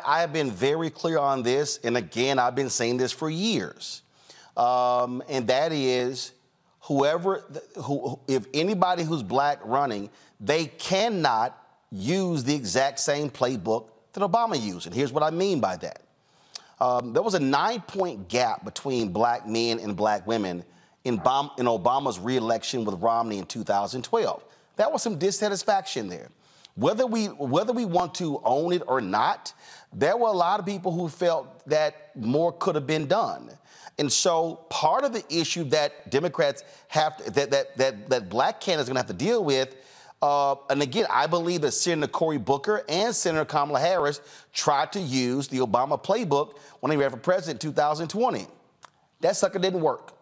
I have been very clear on this, and again, I've been saying this for years, and that is, if anybody who's black running, they cannot use the exact same playbook that Obama used, and here's what I mean by that. There was a 9-point gap between black men and black women in Obama's re-election with Romney in 2012. That was some dissatisfaction there. Whether we want to own it or not, there were a lot of people who felt that more could have been done. And so part of the issue that Democrats have to, that black candidates are going to have to deal with, and again, I believe that Senator Cory Booker and Senator Kamala Harris tried to use the Obama playbook when they ran for president in 2020. That sucker didn't work.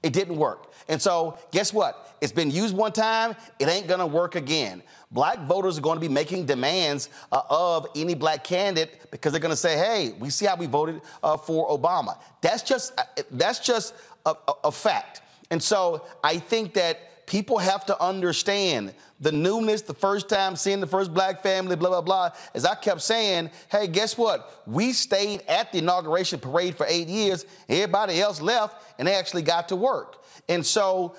It didn't work. And so guess what? It's been used one time. It ain't going to work again. Black voters are going to be making demands of any black candidate because they're going to say, hey, we see how we voted for Obama. That's just a fact. And so I think that people have to understand the newness, the first time seeing the first black family, blah, blah, blah. As I kept saying, hey, guess what? We stayed at the inauguration parade for 8 years. Everybody else left, and they actually got to work. And so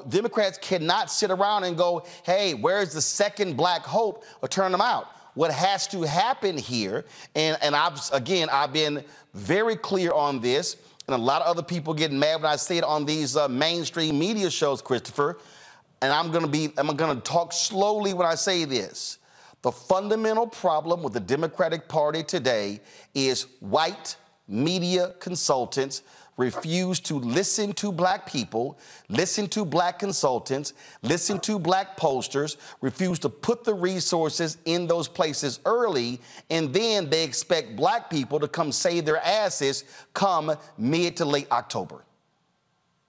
Democrats cannot sit around and go, hey, where's the second black hope, or turn them out. What has to happen here, and I've been very clear on this, and a lot of other people getting mad when I say it on these mainstream media shows, Christopher, and I'm gonna talk slowly when I say this. The fundamental problem with the Democratic Party today is white media consultants refuse to listen to black people, listen to black consultants, listen to black pollsters, refuse to put the resources in those places early, and then they expect black people to come save their asses come mid to late October.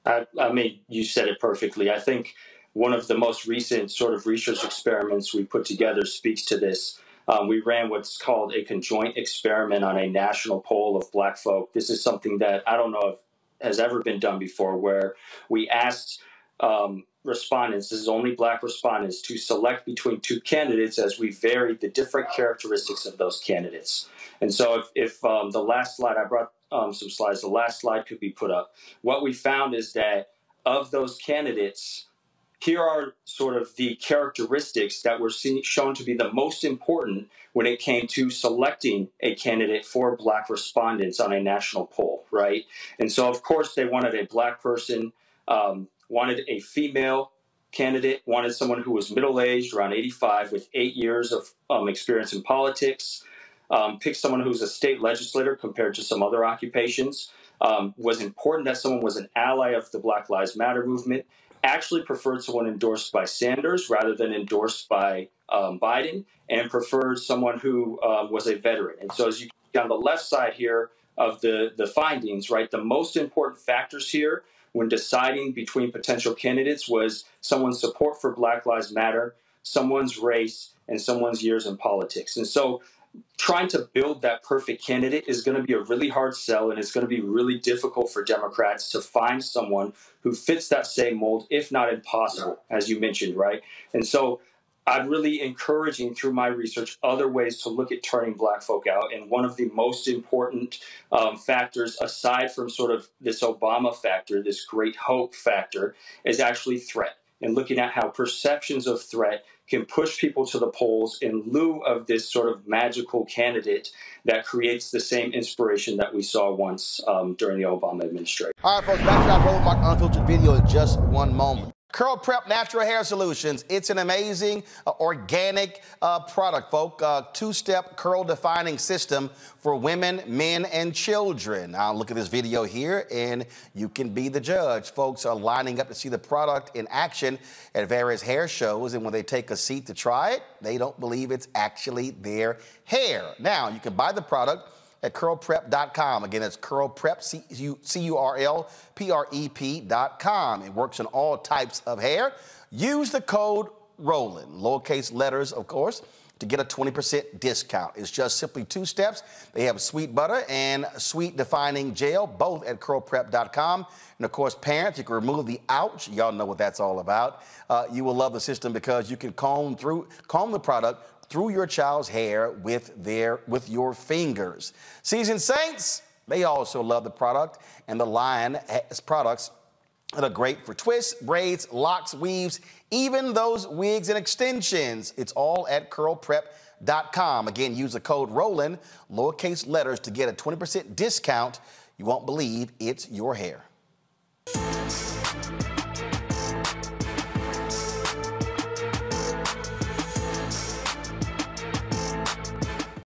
I mean, you said it perfectly. I think one of the most recent sort of research experiments we put together speaks to this. We ran what's called a conjoint experiment on a national poll of black folk. This is something that I don't know if has ever been done before, where we asked respondents, this is only black respondents, to select between two candidates as we varied the different characteristics of those candidates. And so if the last slide, I brought some slides, the last slide could be put up. What we found is that of those candidates, here are sort of the characteristics that were shown to be the most important when it came to selecting a candidate for black respondents on a national poll, right? And so, of course, they wanted a black person, wanted a female candidate, wanted someone who was middle-aged, around 85, with 8 years of experience in politics, picked someone who's a state legislator compared to some other occupations, was important that someone was an ally of the Black Lives Matter movement, actually preferred someone endorsed by Sanders rather than endorsed by Biden, and preferred someone who was a veteran. And so as you see on the left side here of the findings, right, the most important factors here when deciding between potential candidates was someone's support for Black Lives Matter, someone's race, and someone's years in politics. And so trying to build that perfect candidate is going to be a really hard sell, and it's going to be really difficult for Democrats to find someone who fits that same mold, if not impossible, as you mentioned, right? And so I'm really encouraging through my research other ways to look at turning black folk out. And one of the most important factors, aside from sort of this Obama factor, this great hope factor, is actually threat, and looking at how perceptions of threat can push people to the polls in lieu of this sort of magical candidate that creates the same inspiration that we saw once during the Obama administration. All right, folks, back to our Roland Martin Unfiltered video in just one moment. Curl Prep Natural Hair Solutions. It's an amazing organic product, folks. Two-step curl defining system for women, men, and children. Now look at this video here and you can be the judge. Folks are lining up to see the product in action at various hair shows, and when they take a seat to try it, they don't believe it's actually their hair. Now you can buy the product at curlprep.com. Again, it's curlprep, curlprep.com. It works on all types of hair. Use the code ROLAND, lowercase letters, of course, to get a 20% discount. It's just simply 2 steps. They have sweet butter and sweet defining gel, both at curlprep.com. And of course, parents, you can remove the ouch. Y'all know what that's all about. You will love the system because you can comb the product through your child's hair with your fingers. Seasoned Saints, they also love the product, and the line has products that are great for twists, braids, locks, weaves, even those wigs and extensions. It's all at curlprep.com. Again, use the code ROLAND, lowercase letters, to get a 20% discount. You won't believe it's your hair.